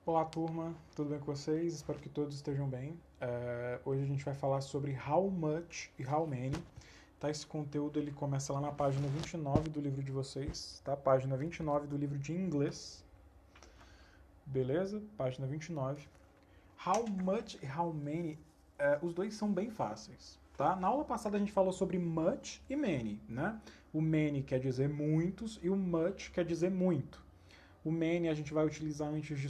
Olá turma, tudo bem com vocês? Espero que todos estejam bem. Hoje a gente vai falar sobre how much e how many. Tá? Esse conteúdo ele começa lá na página 29 do livro de vocês, tá? Página 29 do livro de inglês. Beleza? Página 29. How much e how many, os dois são bem fáceis. Tá? Na aula passada a gente falou sobre much e many, né? O many quer dizer muitos e o much quer dizer muito. O many a gente vai utilizar antes de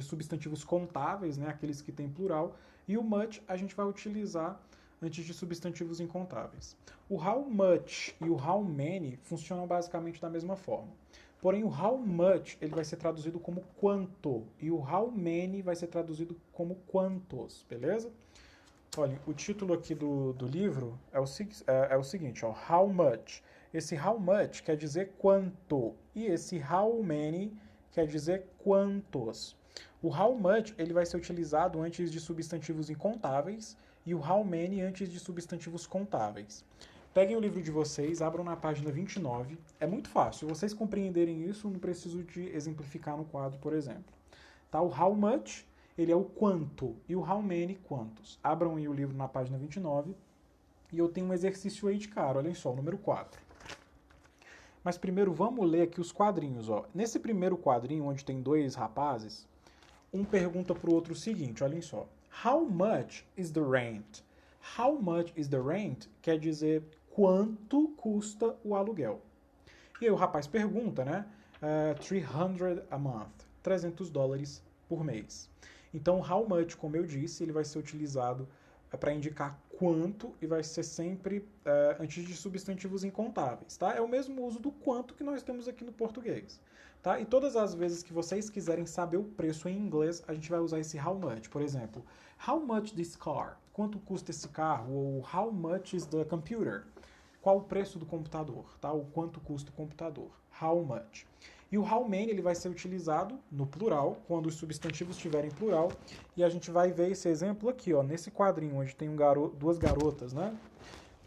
substantivos contáveis, né, aqueles que têm plural, e o much a gente vai utilizar antes de substantivos incontáveis. O how much e o how many funcionam basicamente da mesma forma. Porém, o how much ele vai ser traduzido como quanto e o how many vai ser traduzido como quantos, beleza? Olha, o título aqui do livro é o seguinte, ó, how much. Esse how much quer dizer quanto e esse how many quer dizer quantos. O how much ele vai ser utilizado antes de substantivos incontáveis e o how many antes de substantivos contáveis. Peguem o livro de vocês, abram na página 29. É muito fácil. Se vocês compreenderem isso, não preciso de exemplificar no quadro, por exemplo. Tá? O how much ele é o quanto e o how many, quantos. Abram aí o livro na página 29 e eu tenho um exercício aí de cara, olhem só, o número 4. Mas primeiro vamos ler aqui os quadrinhos. Ó. Nesse primeiro quadrinho, onde tem dois rapazes, um pergunta para o outro o seguinte, olhem só. How much is the rent? How much is the rent quer dizer quanto custa o aluguel. E aí o rapaz pergunta, né? 300 a month, $300 por mês. Então, how much, como eu disse, ele vai ser utilizado para indicar quanto e vai ser sempre antes de substantivos incontáveis, tá? É o mesmo uso do quanto que nós temos aqui no português, tá? E todas as vezes que vocês quiserem saber o preço em inglês, a gente vai usar esse how much. Por exemplo, how much this car? Quanto custa esse carro? Ou how much is the computer? Qual o preço do computador, tá? O quanto custa o computador? How much? E o how many ele vai ser utilizado no plural, quando os substantivos estiverem plural. E a gente vai ver esse exemplo aqui, ó, nesse quadrinho, onde tem duas garotas, né?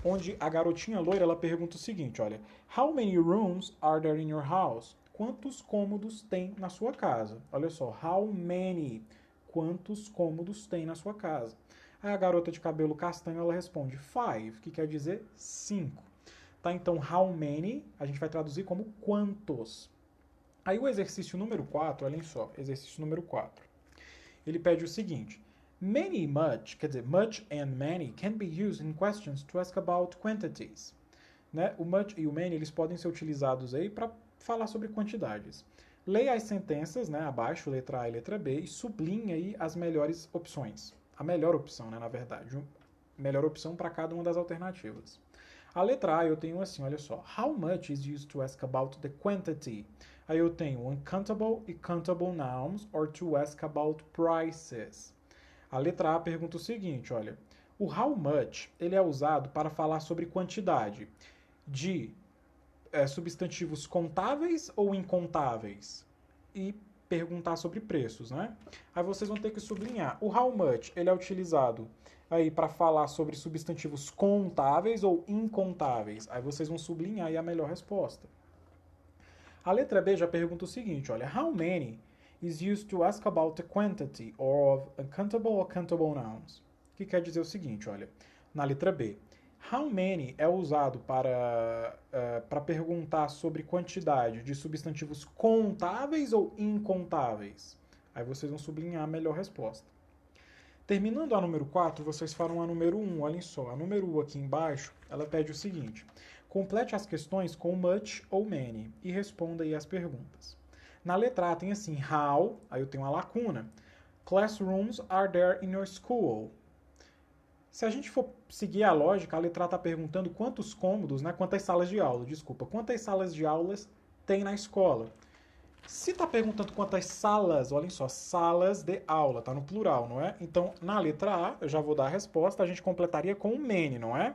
Onde a garotinha loira, ela pergunta o seguinte, olha. How many rooms are there in your house? Quantos cômodos tem na sua casa? Olha só, how many? Quantos cômodos tem na sua casa? Aí a garota de cabelo castanho, ela responde five, que quer dizer 5. Tá? Então, how many, a gente vai traduzir como quantos. Aí o exercício número 4, olhem só, exercício número 4. Ele pede o seguinte: many, much, quer dizer, much and many can be used in questions to ask about quantities. Né? O much e o many, eles podem ser utilizados aí para falar sobre quantidades. Leia as sentenças, né, abaixo, letra A e letra B, e sublinhe aí as melhores opções. A melhor opção, né, na verdade. Melhor opção para cada uma das alternativas. A letra A eu tenho assim, olha só. How much is used to ask about the quantity? Aí eu tenho uncountable e countable nouns or to ask about prices. A letra A pergunta o seguinte, olha. O how much ele é usado para falar sobre quantidade de substantivos contáveis ou incontáveis? E perguntar sobre preços, né? Aí vocês vão ter que sublinhar. O how much ele é utilizado aí para falar sobre substantivos contáveis ou incontáveis. Aí vocês vão sublinhar aí a melhor resposta. A letra B já pergunta o seguinte, olha, how many is used to ask about the quantity of uncountable or countable nouns? Que quer dizer o seguinte, olha, na letra B, how many é usado para perguntar sobre quantidade de substantivos contáveis ou incontáveis? Aí vocês vão sublinhar a melhor resposta. Terminando a número 4, vocês farão a número 1, olhem só. A número 1 aqui embaixo, ela pede o seguinte. Complete as questões com much ou many e responda aí as perguntas. Na letra A tem assim, how, aí eu tenho uma lacuna. Classrooms are there in your school? Se a gente for seguir a lógica, a letra A está perguntando quantos cômodos, né, quantas salas de aula, desculpa, quantas salas de aulas tem na escola. Se está perguntando quantas salas, olhem só, salas de aula, está no plural, não é? Então, na letra A, eu já vou dar a resposta, a gente completaria com o many, não é?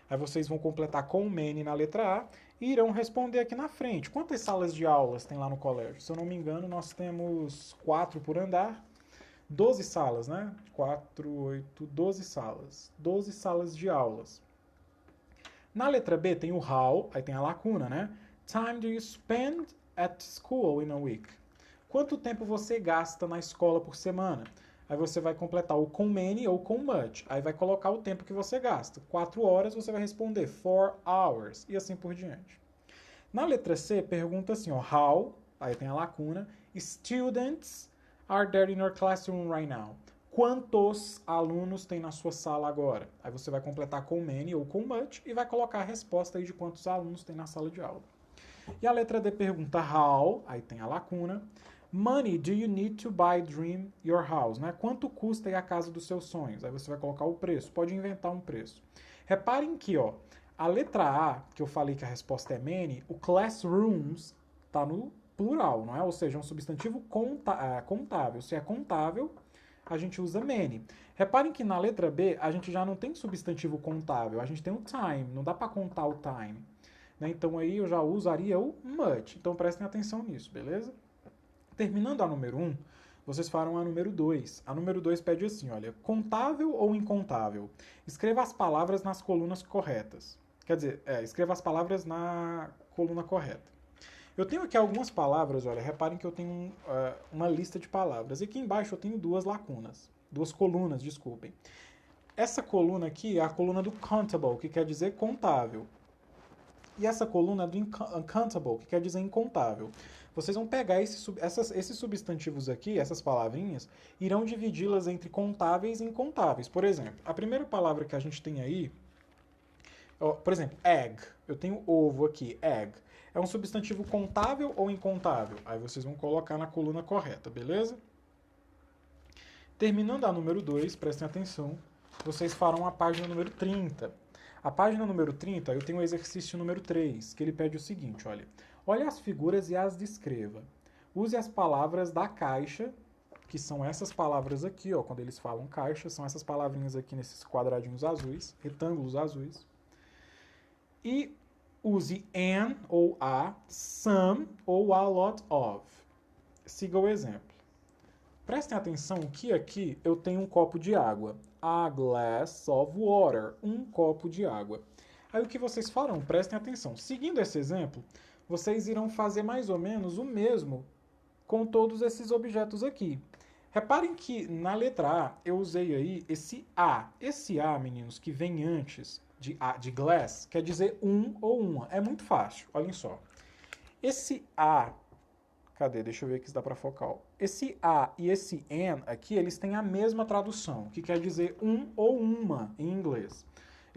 Aí vocês vão completar com o many na letra A e irão responder aqui na frente. Quantas salas de aulas tem lá no colégio? Se eu não me engano, nós temos 4 por andar, 12 salas, né? 4, 8, 12 salas. 12 salas de aulas. Na letra B tem o how, aí tem a lacuna, né? Time do you spend at school in a week? Quanto tempo você gasta na escola por semana? Aí você vai completar o com many ou com much. Aí vai colocar o tempo que você gasta. 4 horas você vai responder 4 hours. E assim por diante. Na letra C, pergunta assim, ó, how, aí tem a lacuna, students are there in your classroom right now? Quantos alunos tem na sua sala agora? Aí você vai completar com many ou com much e vai colocar a resposta aí de quantos alunos tem na sala de aula. E a letra D pergunta how, aí tem a lacuna, money do you need to buy dream your house, né? Quanto custa aí a casa dos seus sonhos? Aí você vai colocar o preço, pode inventar um preço. Reparem que, ó, a letra A, que eu falei que a resposta é many, o classrooms está no plural, não é? Ou seja, é um substantivo contável. Se é contável, a gente usa many. Reparem que na letra B, a gente já não tem substantivo contável, a gente tem o time, não dá para contar o time. Né? Então aí eu já usaria o much. Então prestem atenção nisso, beleza? Terminando a número 1, vocês farão a número 2. A número 2 pede assim, olha, contável ou incontável? Escreva as palavras nas colunas corretas. Quer dizer, escreva as palavras na coluna correta. Eu tenho aqui algumas palavras, olha, reparem que eu tenho uma lista de palavras. E aqui embaixo eu tenho duas colunas, desculpem. Essa coluna aqui é a coluna do countable, que quer dizer contável. E essa coluna é do uncountable, que quer dizer incontável. Vocês vão pegar esses substantivos aqui, essas palavrinhas, irão dividi-las entre contáveis e incontáveis. Por exemplo, a primeira palavra que a gente tem aí, por exemplo, egg. Eu tenho ovo aqui, egg. É um substantivo contável ou incontável? Aí vocês vão colocar na coluna correta, beleza? Terminando a número 2, prestem atenção, vocês farão a página número 30. A página número 30, eu tenho o exercício número 3, que ele pede o seguinte, olha. Olhe as figuras e as descreva. Use as palavras da caixa, que são essas palavras aqui, ó, quando eles falam caixa, são essas palavrinhas aqui nesses quadradinhos azuis, retângulos azuis. E use an ou a, some ou a lot of. Siga o exemplo. Prestem atenção que aqui eu tenho um copo de água. A glass of water. Um copo de água. Aí o que vocês farão? Prestem atenção. Seguindo esse exemplo, vocês irão fazer mais ou menos o mesmo com todos esses objetos aqui. Reparem que na letra A eu usei aí esse A. Esse A, meninos, que vem antes de glass, quer dizer um ou uma. É muito fácil, olhem só. Esse A, cadê? Deixa eu ver aqui se dá para focar. Esse A e esse an aqui, eles têm a mesma tradução, que quer dizer um ou uma em inglês.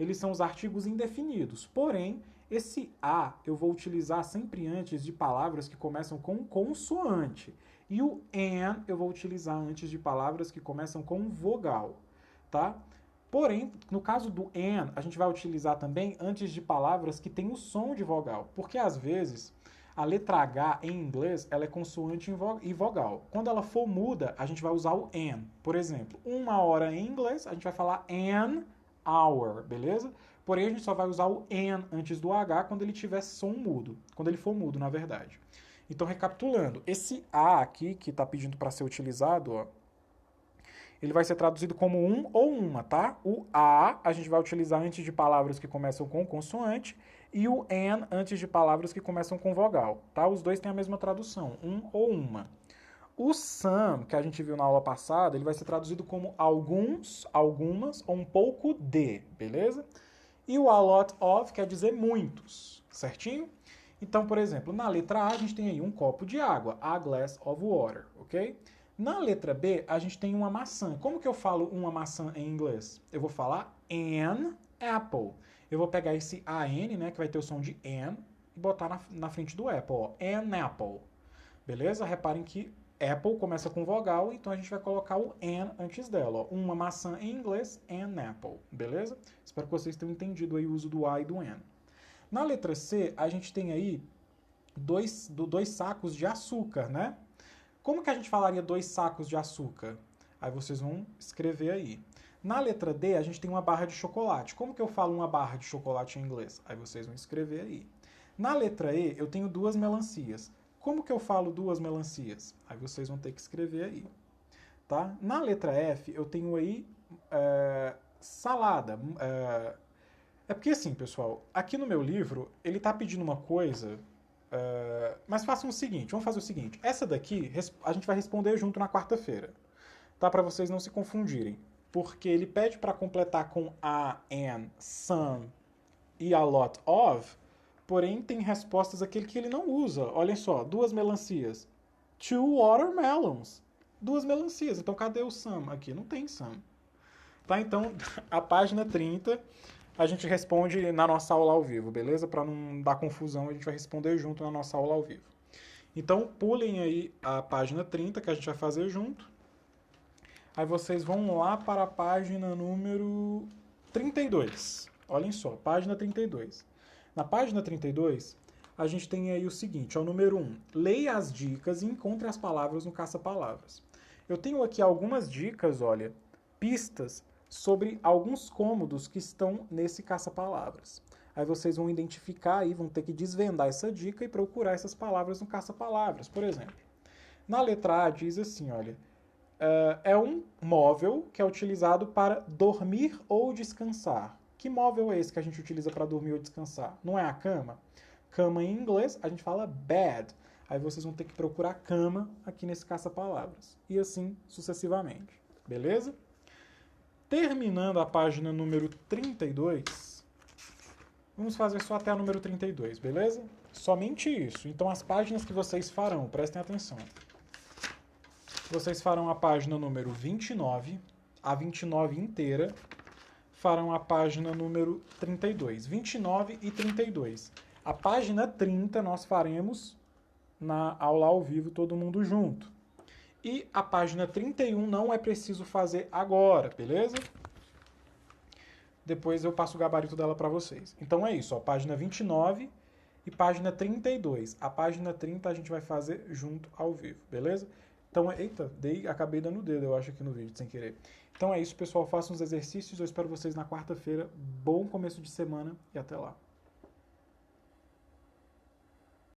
Eles são os artigos indefinidos, porém, esse A eu vou utilizar sempre antes de palavras que começam com consoante. E o an eu vou utilizar antes de palavras que começam com vogal, tá? Porém, no caso do an, a gente vai utilizar também antes de palavras que têm o som de vogal, porque às vezes a letra H em inglês ela é consoante e vogal. Quando ela for muda, a gente vai usar o an. Por exemplo, 1 hora em inglês, a gente vai falar an hour, beleza? Porém, a gente só vai usar o an antes do H quando ele tiver som mudo. Quando ele for mudo, na verdade. Então, recapitulando, esse A aqui, que está pedindo para ser utilizado, ó, ele vai ser traduzido como um ou uma, tá? O a gente vai utilizar antes de palavras que começam com consoante e o an antes de palavras que começam com vogal, tá? Os dois têm a mesma tradução, um ou uma. O some, que a gente viu na aula passada, ele vai ser traduzido como alguns, algumas ou um pouco de, beleza? E o a lot of quer dizer muitos, certinho? Então, por exemplo, na letra A a gente tem aí um copo de água, a glass of water, ok? Na letra B, a gente tem uma maçã. Como que eu falo uma maçã em inglês? Eu vou falar an apple. Eu vou pegar esse an, né, que vai ter o som de an, e botar na frente do apple, ó, an apple. Beleza? Reparem que apple começa com vogal, então a gente vai colocar o an antes dela. Ó. Uma maçã em inglês, an apple. Beleza? Espero que vocês tenham entendido aí o uso do a e do an. Na letra C, a gente tem aí dois sacos de açúcar, né? Como que a gente falaria 2 sacos de açúcar? Aí vocês vão escrever aí. Na letra D, a gente tem uma barra de chocolate. Como que eu falo uma barra de chocolate em inglês? Aí vocês vão escrever aí. Na letra E, eu tenho 2 melancias. Como que eu falo 2 melancias? Aí vocês vão ter que escrever aí. Tá? Na letra F, eu tenho aí salada. É porque assim, pessoal, aqui no meu livro, ele está pedindo uma coisa Mas façam o seguinte, vamos fazer o seguinte. Essa daqui a gente vai responder junto na quarta-feira. Tá? Para vocês não se confundirem. Porque ele pede para completar com a, an, some e a lot of, porém tem respostas aquele que ele não usa. Olhem só, 2 melancias. 2 watermelons. 2 melancias. Então cadê o some aqui? Não tem some. Tá? Então, a página 30 a gente responde na nossa aula ao vivo, beleza? Para não dar confusão, a gente vai responder junto na nossa aula ao vivo. Então, pulem aí a página 30 que a gente vai fazer junto. Aí vocês vão lá para a página número 32. Olhem só, página 32. Na página 32, a gente tem aí o seguinte, ó, número 1. Leia as dicas e encontre as palavras no caça-palavras. Eu tenho aqui algumas dicas, olha, pistas sobre alguns cômodos que estão nesse caça-palavras. Aí vocês vão identificar e vão ter que desvendar essa dica e procurar essas palavras no caça-palavras. Por exemplo, na letra A diz assim, olha, é um móvel que é utilizado para dormir ou descansar. Que móvel é esse que a gente utiliza para dormir ou descansar? Não é a cama? Cama em inglês a gente fala bed. Aí vocês vão ter que procurar cama aqui nesse caça-palavras. E assim sucessivamente. Beleza? Terminando a página número 32, vamos fazer só até a número 32, beleza? Somente isso. Então as páginas que vocês farão, prestem atenção. Vocês farão a página número 29, a 29 inteira, farão a página número 32, 29 e 32. A página 30 nós faremos na aula ao vivo, todo mundo junto. E a página 31 não é preciso fazer agora, beleza? Depois eu passo o gabarito dela para vocês. Então é isso, ó, página 29 e página 32. A página 30 a gente vai fazer junto ao vivo, beleza? Então, eita, acabei dando o dedo, eu acho, aqui no vídeo, sem querer. Então é isso, pessoal, façam os exercícios, eu espero vocês na quarta-feira. Bom começo de semana e até lá.